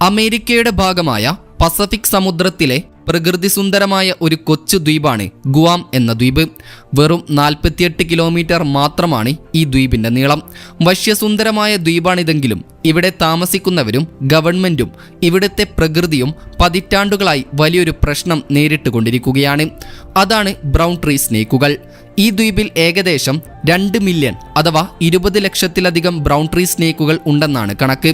അമേരിക്കയുടെ ഭാഗമായ പസഫിക് സമുദ്രത്തിലെ പ്രകൃതിസുന്ദരമായ ഒരു കൊച്ചു ദ്വീപാണ് ഗുവാം എന്ന ദ്വീപ്. വെറും 48 കിലോമീറ്റർ മാത്രമാണ് ഈ ദ്വീപിന്റെ നീളം. വശ്യസുന്ദരമായ ദ്വീപാണിതെങ്കിലും ഇവിടെ താമസിക്കുന്നവരും ഗവൺമെന്റും ഇവിടുത്തെ പ്രകൃതിയും പതിറ്റാണ്ടുകളായി വലിയൊരു പ്രശ്നം നേരിട്ടുകൊണ്ടിരിക്കുകയാണ്. അതാണ് ബ്രൗൺ ട്രീ സ്നേക്കുകൾ. ഈ ദ്വീപിൽ ഏകദേശം 2 മില്യൺ അഥവാ 20 ലക്ഷത്തിലധികം ബ്രൗൺ ട്രീ സ്നേക്കുകൾ ഉണ്ടെന്നാണ് കണക്ക്.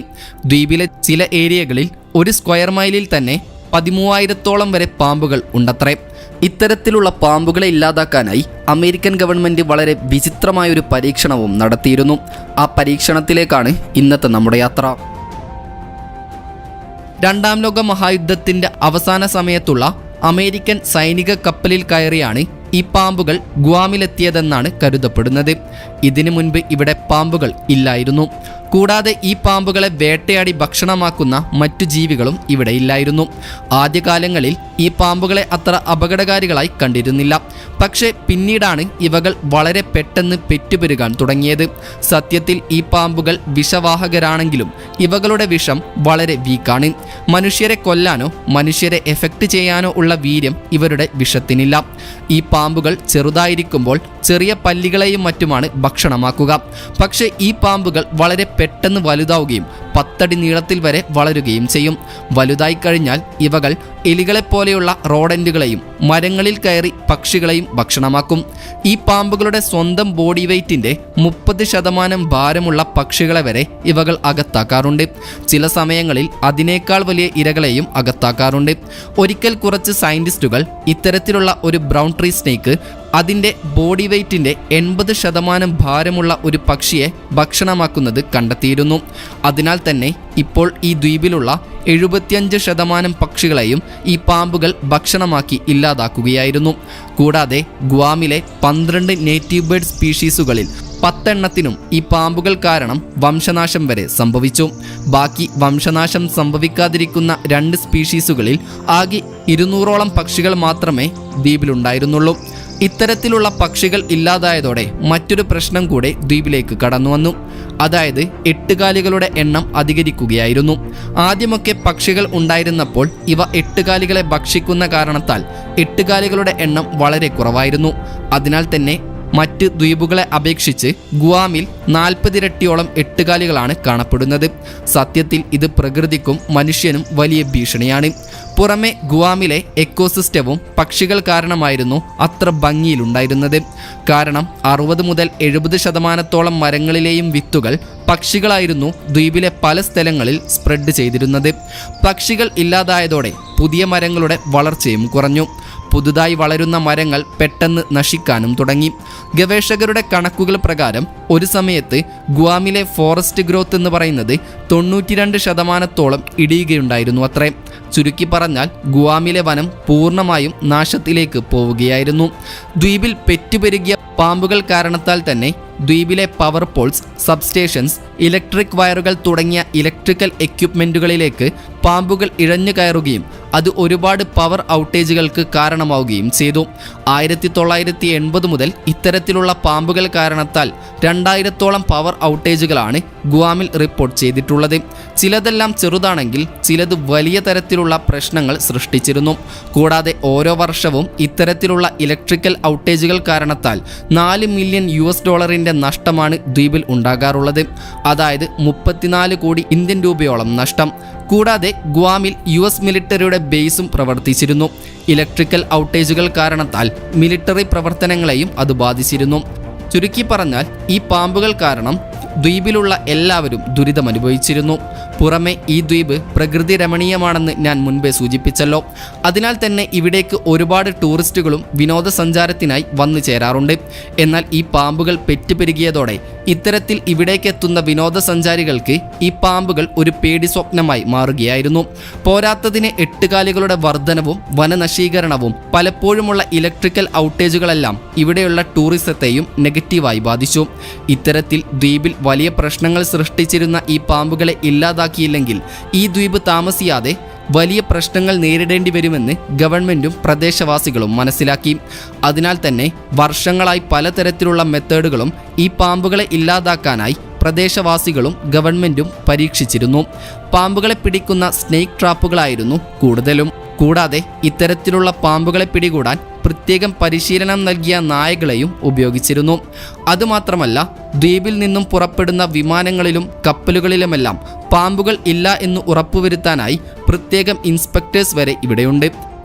ദ്വീപിലെ ചില ഏരിയകളിൽ ഒരു സ്ക്വയർ മൈലിൽ തന്നെ 13,000-ഓളം വരെ പാമ്പുകൾ ഉണ്ടത്രേ. ഇത്തരത്തിലുള്ള പാമ്പുകളെ ഇല്ലാതാക്കാനായി അമേരിക്കൻ ഗവൺമെന്റ് വളരെ വിചിത്രമായൊരു പരീക്ഷണവും നടത്തിയിരുന്നു. ആ പരീക്ഷണത്തിലേക്കാണ് ഇന്നത്തെ നമ്മുടെ യാത്ര. രണ്ടാം ലോക മഹായുദ്ധത്തിന്റെ അവസാന സമയത്തുള്ള അമേരിക്കൻ സൈനിക കപ്പലിൽ കയറിയാണ് ഈ പാമ്പുകൾ ഗുവാമിലെത്തിയതെന്നാണ് കരുതപ്പെടുന്നത്. ഇതിനു മുൻപ് ഇവിടെ പാമ്പുകൾ ഇല്ലായിരുന്നു. കൂടാതെ ഈ പാമ്പുകളെ വേട്ടയാടി ഭക്ഷണമാക്കുന്ന മറ്റു ജീവികളും ഇവിടെ ഇല്ലായിരുന്നു. ആദ്യകാലങ്ങളിൽ ഈ പാമ്പുകളെ അത്ര അപകടകാരികളായി കണ്ടിരുന്നില്ല. പക്ഷേ പിന്നീടാണ് ഇവകൾ വളരെ പെട്ടെന്ന് പെറ്റുപെരുകാൻ തുടങ്ങിയത്. സത്യത്തിൽ ഈ പാമ്പുകൾ വിഷവാഹകരാണെങ്കിലും ഇവകളുടെ വിഷം വളരെ വീക്കാണ്. മനുഷ്യരെ കൊല്ലാനോ മനുഷ്യരെ എഫക്റ്റ് ചെയ്യാനോ ഉള്ള വീര്യം ഇവരുടെ വിഷത്തിനില്ല. ഈ പാമ്പുകൾ ചെറുതായിരിക്കുമ്പോൾ ചെറിയ പല്ലികളെയും മറ്റുമാണ് ഭക്ഷണമാക്കുക. പക്ഷേ ഈ പാമ്പുകൾ വളരെ പെട്ടെന്ന് വലുതാവുകയും 10 അടി നീളത്തിൽ വരെ വളരുകയും ചെയ്യും. വലുതായി കഴിഞ്ഞാൽ ഇവകൾ എലികളെപ്പോലെയുള്ള റോഡന്റുകളെയും മരങ്ങളിൽ കയറി പക്ഷികളെയും ഭക്ഷണമാക്കും. ഈ പാമ്പുകളുടെ സ്വന്തം ബോഡി വെയ്റ്റിന്റെ 30% ഭാരമുള്ള പക്ഷികളെ വരെ ഇവകൾ അകത്താക്കാറുണ്ട്. ചില സമയങ്ങളിൽ അതിനേക്കാൾ വലിയ ഇരകളെയും അകത്താക്കാറുണ്ട്. ഒരിക്കൽ കുറച്ച് സയന്റിസ്റ്റുകൾ ഇത്തരത്തിലുള്ള ഒരു ബ്രൗൺ ട്രീ സ്നേക്ക് അതിൻ്റെ ബോഡി വെയ്റ്റിൻ്റെ 80% ഭാരമുള്ള ഒരു പക്ഷിയെ ഭക്ഷണമാക്കുന്നത് കണ്ടെത്തിയിരുന്നു. അതിനാൽ തന്നെ ഇപ്പോൾ ഈ ദ്വീപിലുള്ള 75% പക്ഷികളെയും ഈ പാമ്പുകൾ ഭക്ഷണമാക്കി ഇല്ലാതാക്കുകയായിരുന്നു. കൂടാതെ ഗുവാമിലെ 12 നേറ്റീവ് ബേർഡ് സ്പീഷീസുകളിൽ 10 എണ്ണത്തിനും ഈ പാമ്പുകൾ കാരണം വംശനാശം വരെ സംഭവിച്ചു. ബാക്കി വംശനാശം സംഭവിക്കാതിരിക്കുന്ന 2 സ്പീഷീസുകളിൽ ആകെ 200ഓളം പക്ഷികൾ മാത്രമേ ദ്വീപിലുണ്ടായിരുന്നുള്ളൂ. ഇത്തരത്തിലുള്ള പക്ഷികൾ ഇല്ലാതായതോടെ മറ്റൊരു പ്രശ്നം കൂടെ ദ്വീപിലേക്ക് കടന്നു വന്നു. അതായത് 8കാലികളുടെ എണ്ണം അധികരിക്കുകയായിരുന്നു. ആദ്യമൊക്കെ പക്ഷികൾ ഉണ്ടായിരുന്നപ്പോൾ ഇവ 8കാലികളെ ഭക്ഷിക്കുന്ന കാരണത്താൽ 8കാലികളുടെ എണ്ണം വളരെ കുറവായിരുന്നു. അതിനാൽ തന്നെ മറ്റ് ദ്വീപുകളെ അപേക്ഷിച്ച് ഗുവാമിൽ 40 ഇരട്ടിയോളം 8കാലികളാണ് കാണപ്പെടുന്നത്. സത്യത്തിൽ ഇത് പ്രകൃതിക്കും മനുഷ്യനും വലിയ ഭീഷണിയാണ്. പുറമെ ഗുവാമിലെ എക്കോസിസ്റ്റവും പക്ഷികൾ കാരണമായിരുന്നു അത്ര ഭംഗിയിലുണ്ടായിരുന്നത്. കാരണം 60 മുതൽ 70% മരങ്ങളിലെയും വിത്തുകൾ പക്ഷികളായിരുന്നു ദ്വീപിലെ പല സ്ഥലങ്ങളിൽ സ്പ്രെഡ് ചെയ്തിരുന്നത്. പക്ഷികൾ ഇല്ലാതായതോടെ പുതിയ മരങ്ങളുടെ വളർച്ചയും കുറഞ്ഞു. പുതുതായി വളരുന്ന മരങ്ങൾ പെട്ടെന്ന് നശിക്കാനും തുടങ്ങി. ഗവേഷകരുടെ കണക്കുകൾ പ്രകാരം ഒരു സമയത്ത് ഗുവാമിലെ ഫോറസ്റ്റ് ഗ്രോത്ത് എന്ന് പറയുന്നത് 92%-ഓളം ഇടിയുകയുണ്ടായിരുന്നു അത്രേ. ചുരുക്കി പറഞ്ഞാൽ ഗുവാമിലെ വനം പൂർണ്ണമായും നാശത്തിലേക്ക് പോവുകയായിരുന്നു. ദ്വീപിൽ പെറ്റുപെരുകിയ പാമ്പുകൾ കാരണത്താൽ തന്നെ ദ്വീപിലെ പവർ പോൾസ്, സബ്സ്റ്റേഷൻസ്, ഇലക്ട്രിക് വയറുകൾ തുടങ്ങിയ ഇലക്ട്രിക്കൽ എക്യുപ്മെൻറ്റുകളിലേക്ക് പാമ്പുകൾ ഇഴഞ്ഞു കയറുകയും അത് ഒരുപാട് പവർ ഔട്ടേജുകൾക്ക് കാരണമാവുകയും ചെയ്തു. 1980 മുതൽ ഇത്തരത്തിലുള്ള പാമ്പുകൾ കാരണത്താൽ 2000-ഓളം പവർ ഔട്ടേജുകളാണ് ഗുവാമിൽ റിപ്പോർട്ട് ചെയ്തിട്ടുള്ളത്. ചിലതെല്ലാം ചെറുതാണെങ്കിൽ ചിലത് വലിയ തരത്തിലുള്ള പ്രശ്നങ്ങൾ സൃഷ്ടിച്ചിരുന്നു. കൂടാതെ ഓരോ വർഷവും ഇത്തരത്തിലുള്ള ഇലക്ട്രിക്കൽ ഔട്ടേജുകൾ കാരണത്താൽ $4 മില്യൺ നഷ്ടമാണ് ദ്വീപിൽ ഉണ്ടാകാറുള്ളത്. അതായത് 34 കോടി ഇന്ത്യൻ രൂപയോളം നഷ്ടം. കൂടാതെ ഗുവാമിൽ US മിലിറ്ററിയുടെ ബേസും പ്രവർത്തിച്ചിരുന്നു. ഇലക്ട്രിക്കൽ ഔട്ടേജുകൾ കാരണത്താൽ മിലിറ്ററി പ്രവർത്തനങ്ങളെയും അത് ബാധിച്ചിരുന്നു. ചുരുക്കി പറഞ്ഞാൽ ഈ പാമ്പുകൾ കാരണം ദ്വീപിലുള്ള എല്ലാവരും ദുരിതമനുഭവിച്ചിരുന്നു. പുറമെ ഈ ദ്വീപ് പ്രകൃതി രമണീയമാണെന്ന് ഞാൻ മുൻപേ സൂചിപ്പിച്ചല്ലോ. അതിനാൽ തന്നെ ഇവിടേക്ക് ഒരുപാട് ടൂറിസ്റ്റുകളും വിനോദസഞ്ചാരത്തിനായി വന്നു ചേരാറുണ്ട്. എന്നാൽ ഈ പാമ്പുകൾ പെറ്റുപെരുകിയതോടെ ഇത്തരത്തിൽ ഇവിടേക്കെത്തുന്ന വിനോദസഞ്ചാരികൾക്ക് ഈ പാമ്പുകൾ ഒരു പേടി സ്വപ്നമായി മാറുകയായിരുന്നു. പോരാത്തതിന് 8കാലികളുടെ വർധനവും വനനശീകരണവും പലപ്പോഴുമുള്ള ഇലക്ട്രിക്കൽ ഔട്ടേജുകളെല്ലാം ഇവിടെയുള്ള ടൂറിസത്തെയും നെഗറ്റീവായി ബാധിച്ചു. ഇത്തരത്തിൽ ദ്വീപിൽ വലിയ പ്രശ്നങ്ങൾ സൃഷ്ടിച്ചിരുന്ന ഈ പാമ്പുകളെ ഇല്ലാതാക്കിയില്ലെങ്കിൽ ഈ ദ്വീപ് താമസിയാതെ വലിയ പ്രശ്നങ്ങൾ നേരിടേണ്ടി വരുമെന്ന് ഗവൺമെൻറ്റും പ്രദേശവാസികളും മനസ്സിലാക്കി. അതിനാൽ തന്നെ വർഷങ്ങളായി പലതരത്തിലുള്ള മെത്തേഡുകളും ഈ പാമ്പുകളെ ഇല്ലാതാക്കാനായി പ്രദേശവാസികളും ഗവൺമെന്റും പരീക്ഷിച്ചിരുന്നു. പാമ്പുകളെ പിടിക്കുന്ന സ്നേക്ക് ട്രാപ്പുകളായിരുന്നു കൂടുതലും. കൂടാതെ ഇത്തരത്തിലുള്ള പാമ്പുകളെ പിടികൂടാൻ പ്രത്യേകം പരിശീലനം നൽകിയ നായകളെയും ഉപയോഗിച്ചിരുന്നു. അതുമാത്രമല്ല, ദ്വീപിൽ നിന്നും പുറപ്പെടുന്ന വിമാനങ്ങളിലും കപ്പലുകളിലുമെല്ലാം പാമ്പുകൾ ഇല്ല എന്ന് ഉറപ്പുവരുത്താനായി പ്രത്യേകം ഇൻസ്പെക്ടേഴ്സ് വരെ ഇവിടെയുണ്ട്.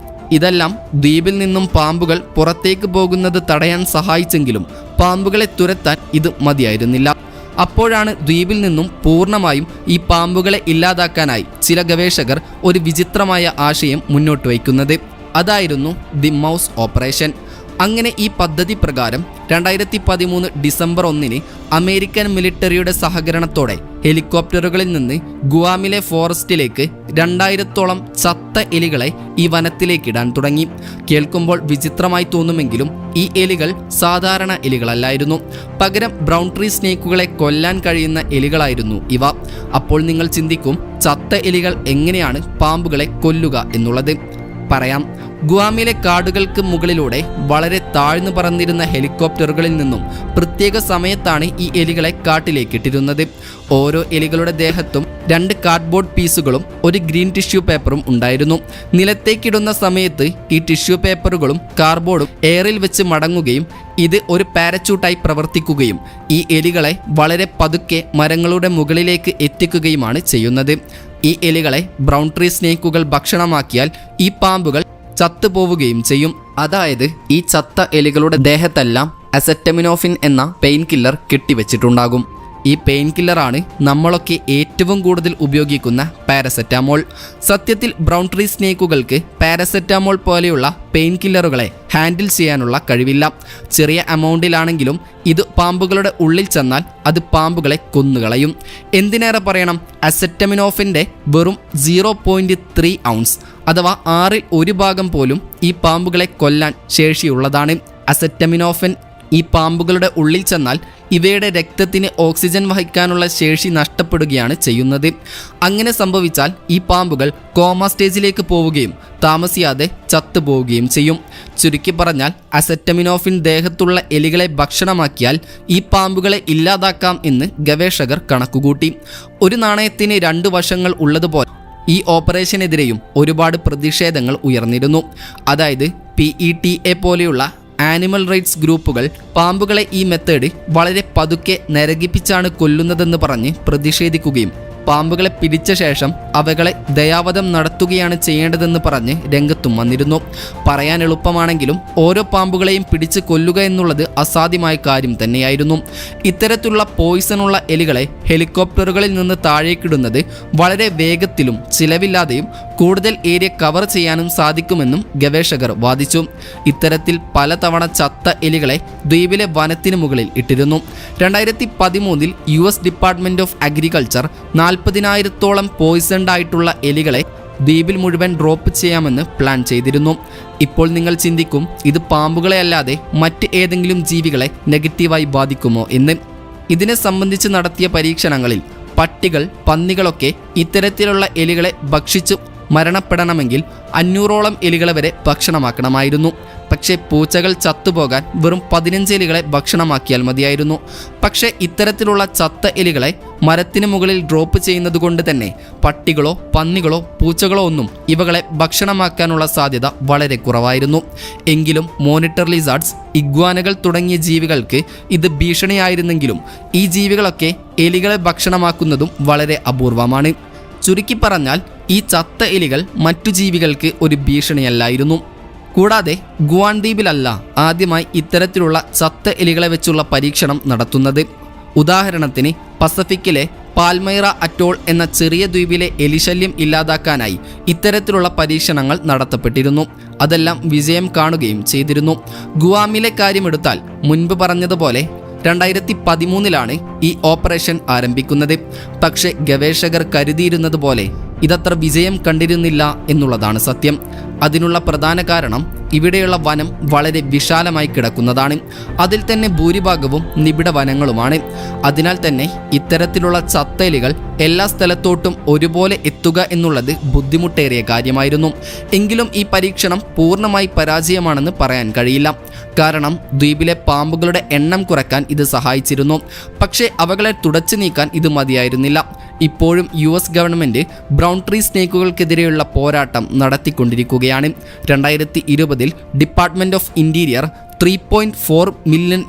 ഇതെല്ലാം ദ്വീപിൽ നിന്നും പാമ്പുകൾ പുറത്തേക്ക് പോകുന്നത് തടയാൻ സഹായിച്ചെങ്കിലും പാമ്പുകളെ തുരത്താൻ ഇത് മതിയായിരുന്നില്ല. അപ്പോഴാണ് ദ്വീപിൽ നിന്നും പൂർണ്ണമായും ഈ പാമ്പുകളെ ഇല്ലാതാക്കാനായി ചില ഗവേഷകർ ഒരു വിചിത്രമായ ആശയം മുന്നോട്ട് വയ്ക്കുന്നത്. അതായിരുന്നു ദി മൗസ് ഓപ്പറേഷൻ. അങ്ങനെ ഈ പദ്ധതി പ്രകാരം 2013 ഡിസംബർ 1 അമേരിക്കൻ മിലിറ്ററിയുടെ സഹകരണത്തോടെ ഹെലികോപ്റ്ററുകളിൽ നിന്ന് ഗുവാമിലെ ഫോറസ്റ്റിലേക്ക് 2000-ഓളം ചത്ത എലികളെ ഈ വനത്തിലേക്കിടാൻ തുടങ്ങി. കേൾക്കുമ്പോൾ വിചിത്രമായി തോന്നുമെങ്കിലും ഈ എലികൾ സാധാരണ എലികളല്ലായിരുന്നു. പകരം ബ്രൗൺ ട്രീ സ്നേക്കുകളെ കൊല്ലാൻ കഴിയുന്ന എലികളായിരുന്നു ഇവ. അപ്പോൾ നിങ്ങൾ ചിന്തിക്കും, ചത്ത എലികൾ എങ്ങനെയാണ് പാമ്പുകളെ കൊല്ലുക എന്നുള്ളത്. പറയാം. ഗുവാമിലെ കാടുകൾക്ക് മുകളിലൂടെ വളരെ താഴ്ന്നു പറന്നിരുന്ന ഹെലികോപ്റ്ററുകളിൽ നിന്നും പ്രത്യേക സമയത്താണ് ഈ എലികളെ കാട്ടിലേക്കിട്ടിരുന്നത്. ഓരോ എലികളുടെ ദേഹത്തും 2 കാർഡ്ബോർഡ് പീസുകളും ഒരു ഗ്രീൻ ടിഷ്യൂ പേപ്പറും ഉണ്ടായിരുന്നു. നിലത്തേക്കിടുന്ന സമയത്ത് ഈ ടിഷ്യൂ പേപ്പറുകളും കാർഡ്ബോർഡും എയറിൽ വെച്ച് മടങ്ങുകയും ഇത് ഒരു പാരച്യൂട്ടായി പ്രവർത്തിക്കുകയും ഈ എലികളെ വളരെ പതുക്കെ മരങ്ങളുടെ മുകളിലേക്ക് എത്തിക്കുകയുമാണ് ചെയ്യുന്നത്. ഈ എലികളെ ബ്രൗൺ ട്രീ സ്നേക്കുകൾ ഭക്ഷണമാക്കിയാൽ ഈ പാമ്പുകൾ ചത്തുപോവുകയും ചെയ്യും. അതായത് ഈ ചത്ത എലികളുടെ ദേഹത്തെല്ലാം അസെറ്റമിനോഫിൻ എന്ന പെയിൻ കില്ലർ കെട്ടിവെച്ചിട്ടുണ്ടാകും. ഈ പെയിൻ കില്ലറാണ് നമ്മളൊക്കെ ഏറ്റവും കൂടുതൽ ഉപയോഗിക്കുന്ന പാരസെറ്റാമോൾ. സത്യത്തിൽ ബ്രൗൺ ട്രീ സ്നേക്കുകൾക്ക് പാരസെറ്റാമോൾ പോലെയുള്ള പെയിൻ കില്ലറുകളെ ഹാൻഡിൽ ചെയ്യാനുള്ള കഴിവില്ല. ചെറിയ എമൗണ്ടിലാണെങ്കിലും ഇത് പാമ്പുകളുടെ ഉള്ളിൽ ചെന്നാൽ അത് പാമ്പുകളെ കൊന്നുകളയും. എന്തിനേറെ പറയണം, അസെറ്റമിനോഫിൻ്റെ വെറും 0.3 ഔൺസ് അഥവാ 1/6 ഭാഗം പോലും ഈ പാമ്പുകളെ കൊല്ലാൻ ശേഷിയുള്ളതാണ്. അസെറ്റമിനോഫിൻ ഈ പാമ്പുകളുടെ ഉള്ളിൽ ചെന്നാൽ ഇവയുടെ രക്തത്തിന് ഓക്സിജൻ വഹിക്കാനുള്ള ശേഷി നഷ്ടപ്പെടുകയാണ് ചെയ്യുന്നത്. അങ്ങനെ സംഭവിച്ചാൽ ഈ പാമ്പുകൾ കോമ സ്റ്റേജിലേക്ക് പോവുകയും താമസിയാതെ ചത്തുപോവുകയും ചെയ്യും. ചുരുക്കി പറഞ്ഞാൽ അസെറ്റമിനോഫിൻ ദേഹത്തുള്ള എലികളെ ഭക്ഷണമാക്കിയാൽ ഈ പാമ്പുകളെ ഇല്ലാതാക്കാം എന്ന് ഗവേഷകർ കണക്കുകൂട്ടി. ഒരു നാണയത്തിന് 2 വശങ്ങൾ ഉള്ളതുപോലെ ഈ ഓപ്പറേഷനെതിരെയും ഒരുപാട് പ്രതിഷേധങ്ങൾ ഉയർന്നിരുന്നു. അതായത് PETA പോലെയുള്ള ആനിമൽ റൈറ്റ്സ് ഗ്രൂപ്പുകൾ പാമ്പുകളെ ഈ മെത്തേഡ് വളരെ പതുക്കെ നരകിപ്പിച്ചാണ് കൊല്ലുന്നതെന്ന് പറഞ്ഞ് പ്രതിഷേധിക്കുകയും പാമ്പുകളെ പിടിച്ച ശേഷം അവകളെ ദയാവധം നടത്തുകയാണ് ചെയ്യേണ്ടതെന്ന് പറഞ്ഞ് രംഗത്തും വന്നിരുന്നു. പറയാൻ എളുപ്പമാണെങ്കിലും ഓരോ പാമ്പുകളെയും പിടിച്ച് കൊല്ലുക എന്നുള്ളത് അസാധ്യമായ കാര്യം തന്നെയായിരുന്നു. ഇത്തരത്തിലുള്ള പോയിസണുള്ള എലികളെ ഹെലികോപ്റ്ററുകളിൽ നിന്ന് താഴേക്കിടുന്നത് വളരെ വേഗത്തിലും ചിലവില്ലാതെയും കൂടുതൽ ഏരിയ കവർ ചെയ്യാനും സാധിക്കുമെന്നും ഗവേഷകർ വാദിച്ചു. ഇത്തരത്തിൽ പലതവണ ചത്ത എലികളെ ദ്വീപിലെ വനത്തിന് മുകളിൽ ഇട്ടിരുന്നു. 2013 US ഡിപ്പാർട്ട്മെന്റ് ഓഫ് അഗ്രികൾച്ചർ 40,000-ഓളം പോയിസൺഡ് ആയിട്ടുള്ള എലികളെ ദ്വീപിൽ മുഴുവൻ ഡ്രോപ്പ് ചെയ്യാമെന്ന് പ്ലാൻ ചെയ്തിരുന്നു. ഇപ്പോൾ നിങ്ങൾ ചിന്തിക്കും, ഇത് പാമ്പുകളെ അല്ലാതെ മറ്റ് ഏതെങ്കിലും ജീവികളെ നെഗറ്റീവായി ബാധിക്കുമോ എന്ന്. ഇതിനെ സംബന്ധിച്ച് നടത്തിയ പരീക്ഷണങ്ങളിൽ പട്ടികൾ, പന്നികളൊക്കെ ഇത്തരത്തിലുള്ള എലികളെ ഭക്ഷിച്ചു മരണപ്പെടണമെങ്കിൽ 500-ഓളം എലികളെ വരെ ഭക്ഷണമാക്കണമായിരുന്നു. പക്ഷേ പൂച്ചകൾ ചത്തുപോകാൻ വെറും 15 എലികളെ ഭക്ഷണമാക്കിയാൽ മതിയായിരുന്നു. പക്ഷേ ഇത്തരത്തിലുള്ള ചത്ത എലികളെ മരത്തിന് മുകളിൽ ഡ്രോപ്പ് ചെയ്യുന്നത് കൊണ്ട് തന്നെ പട്ടികളോ പന്നികളോ പൂച്ചകളോ ഒന്നും ഇവകളെ ഭക്ഷണമാക്കാനുള്ള സാധ്യത വളരെ കുറവായിരുന്നു. എങ്കിലും മോണിറ്റർ ലിസാർഡ്സ്, ഇഗ്വാനകൾ തുടങ്ങിയ ജീവികൾക്ക് ഇത് ഭീഷണിയായിരുന്നെങ്കിലും ഈ ജീവികളൊക്കെ എലികളെ ഭക്ഷണമാക്കുന്നതും വളരെ അപൂർവമാണ്. ചുരുക്കി പറഞ്ഞാൽ ഈ ചത്ത എലികൾ മറ്റു ജീവികൾക്ക് ഒരു ഭീഷണിയല്ലായിരുന്നു. കൂടാതെ ഗുവാൻ ദ്വീപിലല്ല ആദ്യമായി ഇത്തരത്തിലുള്ള ചത്ത എലികളെ വെച്ചുള്ള പരീക്ഷണം നടത്തുന്നത്. ഉദാഹരണത്തിന് പസഫിക്കിലെ പാൽമൈറ അറ്റോൾ എന്ന ചെറിയ ദ്വീപിലെ എലിശല്യം ഇല്ലാതാക്കാനായി ഇത്തരത്തിലുള്ള പരീക്ഷണങ്ങൾ നടത്തപ്പെട്ടിരുന്നു. അതെല്ലാം വിജയം കാണുകയും ചെയ്തിരുന്നു. ഗുവാമിലെ കാര്യമെടുത്താൽ മുൻപ് പറഞ്ഞതുപോലെ 2013 ഈ ഓപ്പറേഷൻ ആരംഭിക്കുന്നത്. പക്ഷേ ഗവേഷകർ കരുതിയിരുന്നത് പോലെ ഇതത്ര വിജയം കണ്ടിരുന്നില്ല എന്നുള്ളതാണ് സത്യം. അതിനുള്ള പ്രധാന കാരണം ഇവിടെയുള്ള വനം വളരെ വിശാലമായി കിടക്കുന്നതാണ്. അതിൽ തന്നെ ഭൂരിഭാഗവും നിബിഡ വനങ്ങളുമാണ്. അതിനാൽ തന്നെ ഇത്തരത്തിലുള്ള ചത്ത എലികൾ എല്ലാ സ്ഥലത്തോട്ടും ഒരുപോലെ എത്തുക എന്നുള്ളത് ബുദ്ധിമുട്ടേറിയ കാര്യമായിരുന്നു. എങ്കിലും ഈ പരീക്ഷണം പൂർണ്ണമായി പരാജയമാണെന്ന് പറയാൻ കഴിയില്ല. കാരണം ദ്വീപിലെ പാമ്പുകളുടെ എണ്ണം കുറയ്ക്കാൻ ഇത് സഹായിച്ചിരുന്നു. പക്ഷേ അവകളെ തുടച്ചു നീക്കാൻ ഇത് മതിയായിരുന്നില്ല. ഇപ്പോഴും US ഗവൺമെൻറ് ബ്രൗൺ ട്രീ സ്നേക്കുകൾക്കെതിരെയുള്ള പോരാട്ടം നടത്തിക്കൊണ്ടിരിക്കുകയാണ്. 2020 ഡിപ്പാർട്ട്മെൻറ്റ് ഓഫ് ഇൻറ്റീരിയർ $3.4 മില്യൺ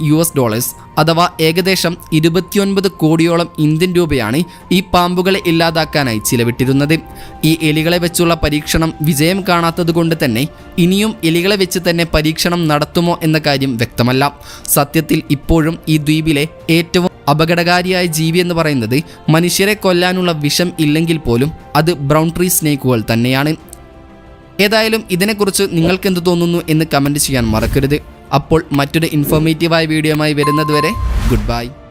അഥവാ ഏകദേശം 29 കോടിയോളം ഇന്ത്യൻ രൂപയാണ് ഈ പാമ്പുകളെ ഇല്ലാതാക്കാനായി ചിലവിട്ടിരുന്നത്. ഈ എലികളെ വെച്ചുള്ള പരീക്ഷണം വിജയം കാണാത്തതുകൊണ്ട് തന്നെ ഇനിയും എലികളെ വെച്ച് തന്നെ പരീക്ഷണം നടത്തുമോ എന്ന കാര്യം വ്യക്തമല്ല. സത്യത്തിൽ ഇപ്പോഴും ഈ ദ്വീപിലെ ഏറ്റവും അപകടകാരിയായ ജീവി എന്ന് പറയുന്നത് മനുഷ്യരെ കൊല്ലാനുള്ള വിഷം ഇല്ലെങ്കിൽ പോലും അത് ബ്രൗൺ ട്രീ സ്നേക്കുകൾ തന്നെയാണ്. ഏതായാലും ഇതിനെക്കുറിച്ച് നിങ്ങൾക്ക് എന്ത് തോന്നുന്നു എന്ന് കമൻറ്റ് ചെയ്യാൻ മറക്കരുത്. അപ്പോൾ മറ്റൊരു ഇൻഫോർമേറ്റീവായ വീഡിയോയുമായി വരുന്നതുവരെ ഗുഡ് ബൈ.